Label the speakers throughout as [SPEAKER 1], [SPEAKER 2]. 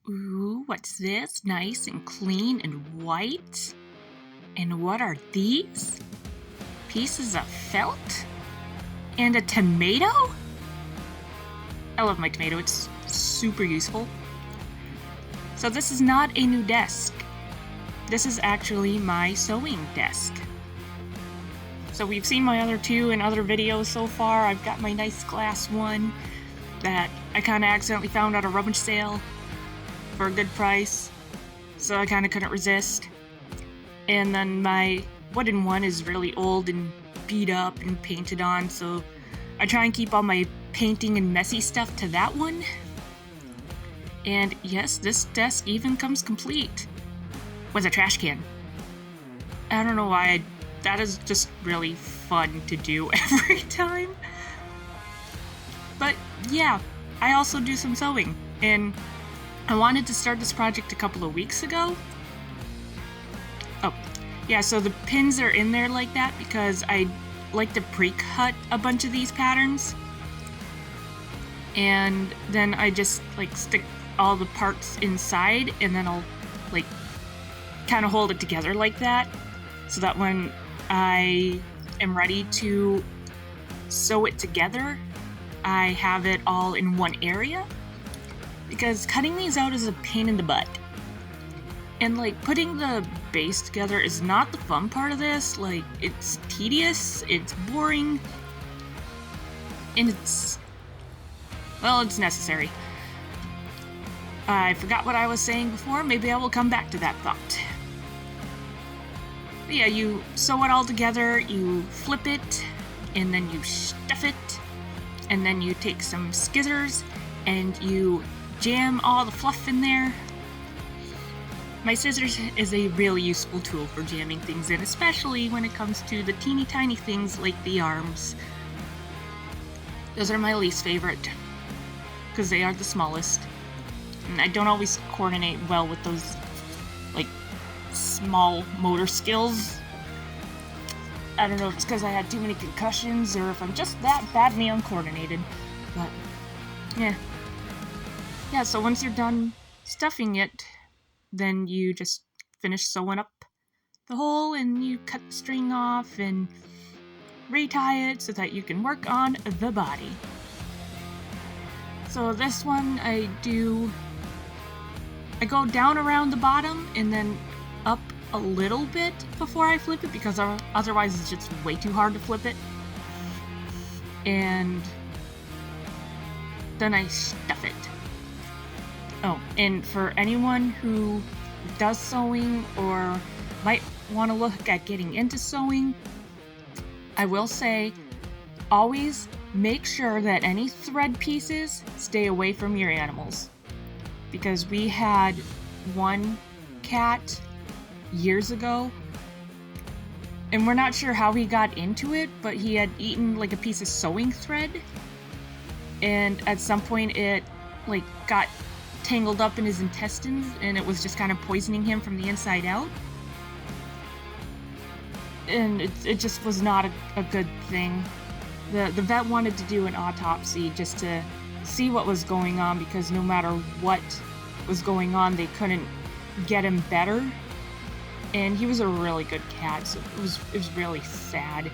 [SPEAKER 1] Ooh, what's this? Nice and clean and white. And what are these? Pieces of felt? And a tomato? I love my tomato, it's super useful. So this is not a new desk. This is actually my sewing desk. So we've seen my other two in other videos so far. I've got my nice glass one that I kind of accidentally found at a rummage sale for a good price, so I kind of couldn't resist. And then my wooden one is really old and beat up and painted on, so I try and keep all my painting and messy stuff to that one. And yes, this desk even comes complete with a trash can. I don't know why, that is just really fun to do every time. But yeah, I also do some sewing, and I wanted to start this project a couple of weeks ago. Oh, yeah, so the pins are in there like that because I like to pre-cut a bunch of these patterns. And then I just stick all the parts inside, and then I'll kind of hold it together like that, so that when I am ready to sew it together, I have it all in one area. Because cutting these out is a pain in the butt. And putting the base together is not the fun part of this. It's tedious, it's boring, and it's necessary. I forgot what I was saying before, maybe I will come back to that thought. But yeah, you sew it all together, you flip it, and then you stuff it, and then you take some scissors and you jam all the fluff in there. My scissors is a really useful tool for jamming things in, especially when it comes to the teeny tiny things like the arms. Those are my least favorite, because they are the smallest. And I don't always coordinate well with those small motor skills. I don't know if it's because I had too many concussions or if I'm just that badly uncoordinated. But yeah. Yeah, so once you're done stuffing it, then you just finish sewing up the hole and you cut the string off and retie it so that you can work on the body. So this one I go down around the bottom and then up a little bit before I flip it, because otherwise it's just way too hard to flip it. And then I stuff it. Oh, and for anyone who does sewing or might want to look at getting into sewing, I will say, always make sure that any thread pieces stay away from your animals. Because we had one cat years ago, and we're not sure how he got into it, but he had eaten a piece of sewing thread, and at some point it got tangled up in his intestines, and it was just kind of poisoning him from the inside out. And it just was not a good thing. The vet wanted to do an autopsy just to see what was going on, because no matter what was going on, they couldn't get him better. And he was a really good cat, so it was really sad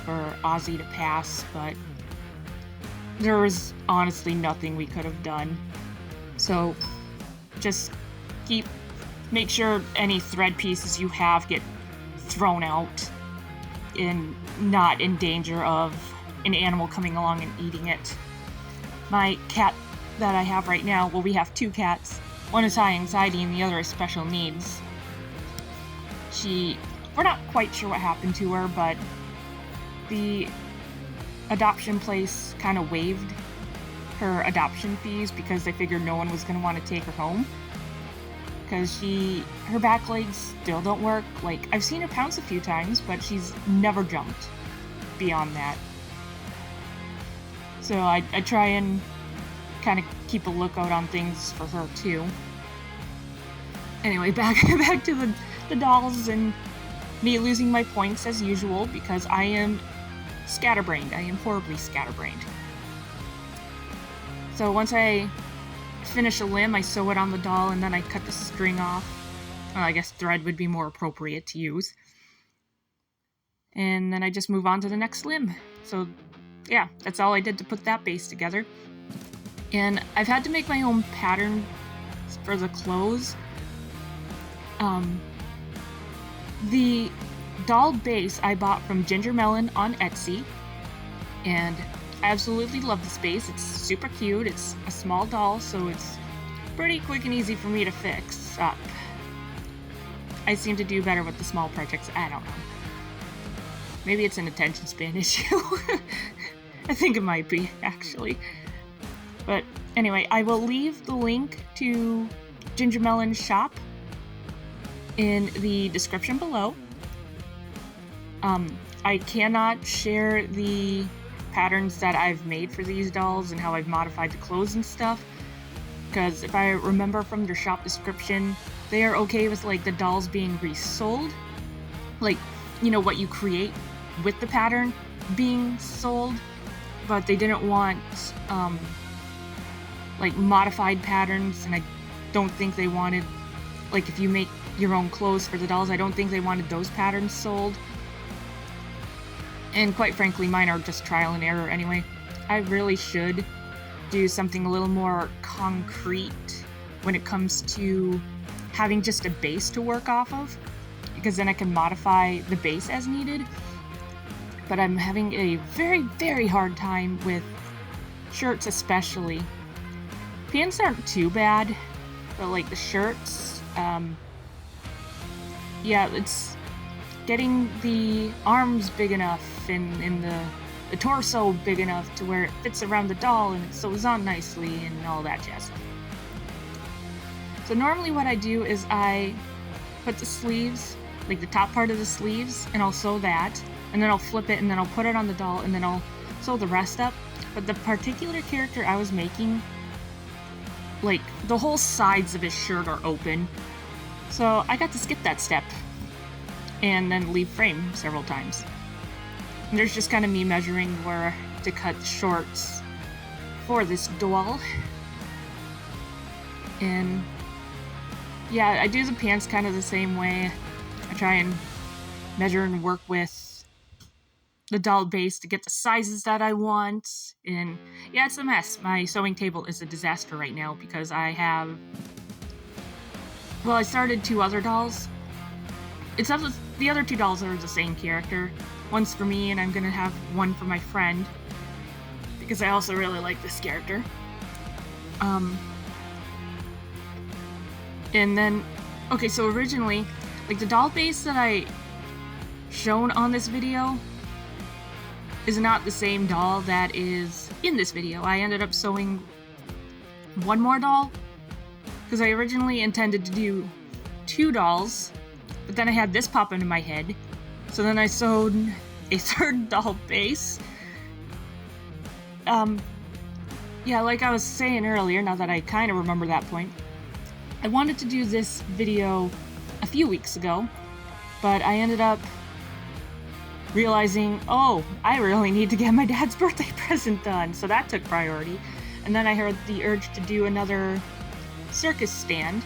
[SPEAKER 1] for Ozzy to pass, but there was honestly nothing we could have done. So just make sure any thread pieces you have get thrown out and not in danger of an animal coming along and eating it. My cat that I have right now, well, we have two cats. One is high anxiety and the other is special needs. We're not quite sure what happened to her, but the adoption place kind of waived her adoption fees because they figured no one was going to want to take her home. Because her back legs still don't work. I've seen her pounce a few times, but she's never jumped beyond that. So I try and kind of keep a lookout on things for her too. Anyway, back to the dolls and me losing my points as usual, because I am scatterbrained. I am horribly scatterbrained. So once I finish a limb, I sew it on the doll, and then I cut the string off. I guess thread would be more appropriate to use. And then I just move on to the next limb. So yeah, that's all I did to put that base together. And I've had to make my own pattern for the clothes. The doll base I bought from Ginger Melon on Etsy, and I absolutely love this base. It's super cute. It's a small doll, so it's pretty quick and easy for me to fix up. I seem to do better with the small projects. I don't know. Maybe it's an attention span issue. I think it might be, actually. But anyway, I will leave the link to Ginger Melon's shop in the description below. I cannot share the patterns that I've made for these dolls and how I've modified the clothes and stuff, because if I remember from their shop description, they are okay with like the dolls being resold, like, you know, what you create with the pattern being sold, but they didn't want like modified patterns, and I don't think they wanted, like, if you make your own clothes for the dolls, I don't think they wanted those patterns sold. And quite frankly, mine are just trial and error anyway. I really should do something a little more concrete when it comes to having just a base to work off of, because then I can modify the base as needed. But I'm having a very, very hard time with shirts especially. Pants aren't too bad, but like the shirts, yeah, it's getting the arms big enough and the torso big enough to where it fits around the doll and it sews on nicely and all that jazz. So normally what I do is I put the sleeves, like the top part of the sleeves, and I'll sew that, and then I'll flip it, and then I'll put it on the doll, and then I'll sew the rest up. But the particular character I was making, like, the whole sides of his shirt are open, so I got to skip that step and then leave frame several times. And there's just kind of me measuring where to cut shorts for this doll. And yeah, I do the pants kind of the same way. I try and measure and work with the doll base to get the sizes that I want. And yeah, it's a mess. My sewing table is a disaster right now because I have, well, I started 2 other dolls. The other 2 dolls are the same character. One's for me, and I'm gonna have one for my friend, because I also really like this character. And then, okay, so originally, like, the doll base that I shown on this video is not the same doll that is in this video. I ended up sewing one more doll, because I originally intended to do 2 dolls, but then I had this pop into my head, so then I sewed a 3rd doll base. Yeah, like I was saying earlier, now that I kind of remember that point, I wanted to do this video a few weeks ago, but I ended up realizing, oh, I really need to get my dad's birthday present done, so that took priority. And then I heard the urge to do another circus stand,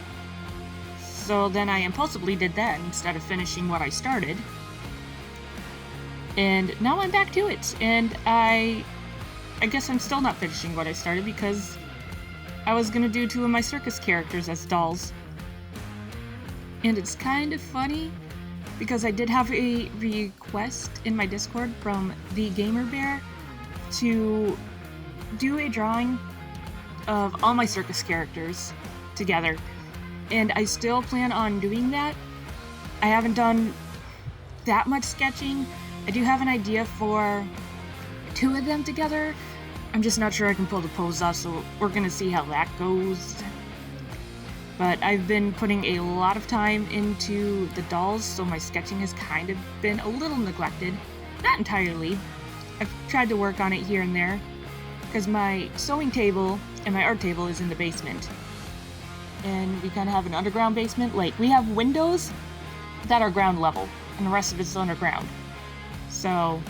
[SPEAKER 1] so then I impulsively did that instead of finishing what I started. And now I'm back to it, and I guess I'm still not finishing what I started because I was gonna do 2 of my circus characters as dolls. And it's kind of funny because I did have a request in my Discord from the Gamer Bear to do a drawing of all my circus characters together, and I still plan on doing that. I haven't done that much sketching. I do have an idea for 2 of them together. I'm just not sure I can pull the pose off, so we're gonna see how that goes. But I've been putting a lot of time into the dolls, so my sketching has kind of been a little neglected. Not entirely. I've tried to work on it here and there, because my sewing table and my art table is in the basement. And we kind of have an underground basement. Like, we have windows that are ground level, and the rest of it's underground. So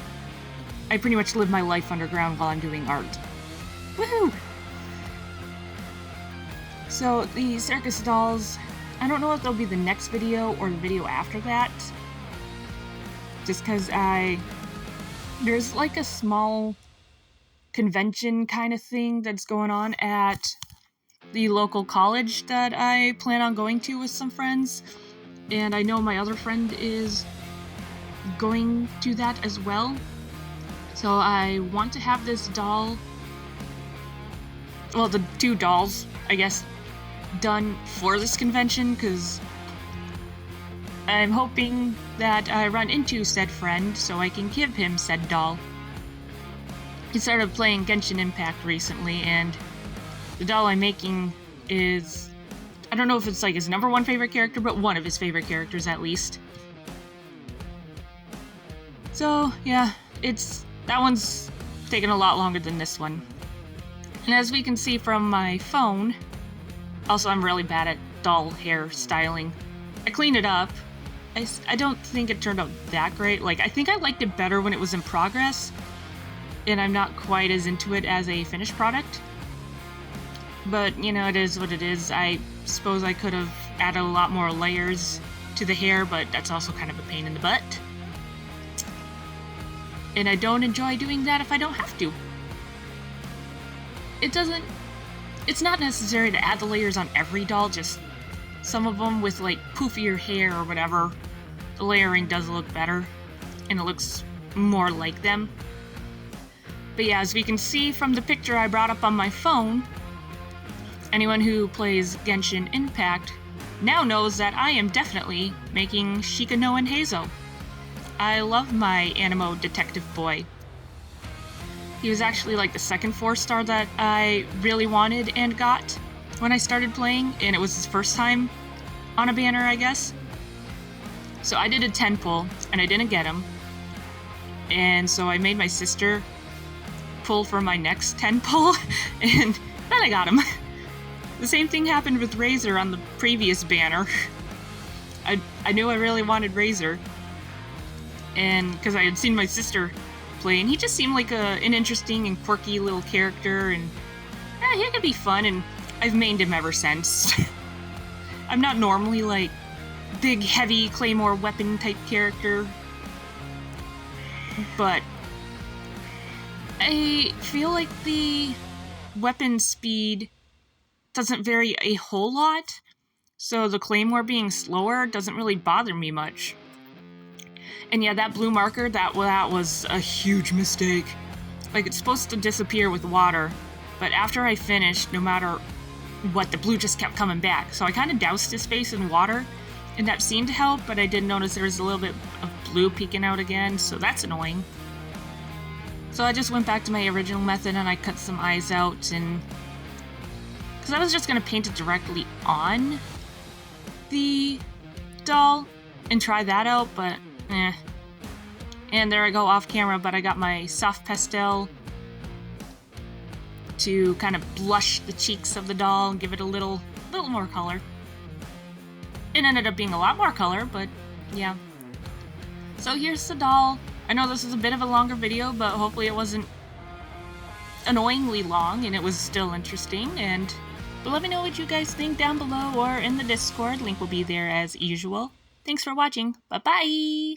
[SPEAKER 1] I pretty much live my life underground while I'm doing art. Woohoo! So the circus dolls, I don't know if they'll be the next video or the video after that. Just because there's like a small convention kind of thing that's going on at the local college that I plan on going to with some friends. And I know my other friend is going to that as well. So I want to have this doll, well, the two dolls, I guess, done for this convention, because I'm hoping that I run into said friend so I can give him said doll. He started playing Genshin Impact recently, and the doll I'm making is, I don't know if it's like his #1 favorite character, but one of his favorite characters at least. So yeah, that one's taken a lot longer than this one. And as we can see from my phone, also I'm really bad at doll hair styling. I cleaned it up. I don't think it turned out that great. Like, I think I liked it better when it was in progress, and I'm not quite as into it as a finished product. But, you know, it is what it is. I suppose I could have added a lot more layers to the hair, but that's also kind of a pain in the butt. And I don't enjoy doing that if I don't have to. It's not necessary to add the layers on every doll, just some of them with like poofier hair or whatever. The layering does look better, and it looks more like them. But yeah, as we can see from the picture I brought up on my phone, anyone who plays Genshin Impact now knows that I am definitely making Shikano and Heizo. I love my Anemo detective boy. He was actually like the second 4-star that I really wanted and got when I started playing, and it was his first time on a banner, I guess. So I did a 10 pull, and I didn't get him. And so I made my sister pull for my next 10 pull, and then I got him. The same thing happened with Razor on the previous banner. I knew I really wanted Razor, and because I had seen my sister play, and he just seemed like an interesting and quirky little character, and he could be fun, and I've mained him ever since. I'm not normally like big, heavy Claymore weapon type character, but I feel like the weapon speed doesn't vary a whole lot, so the Claymore being slower doesn't really bother me much. And yeah, that blue marker, that was a huge mistake. Like, it's supposed to disappear with water, but after I finished, no matter what, the blue just kept coming back. So I kind of doused his face in water, and that seemed to help, but I did notice there was a little bit of blue peeking out again, so that's annoying. So I just went back to my original method, and I cut some eyes out, and because I was just going to paint it directly on the doll and try that out, but and there I go off camera, but I got my soft pastel to kind of blush the cheeks of the doll and give it a little more color. It ended up being a lot more color, but yeah. So here's the doll. I know this is a bit of a longer video, but hopefully it wasn't annoyingly long and it was still interesting. But let me know what you guys think down below or in the Discord. Link will be there as usual. Thanks for watching. Bye-bye!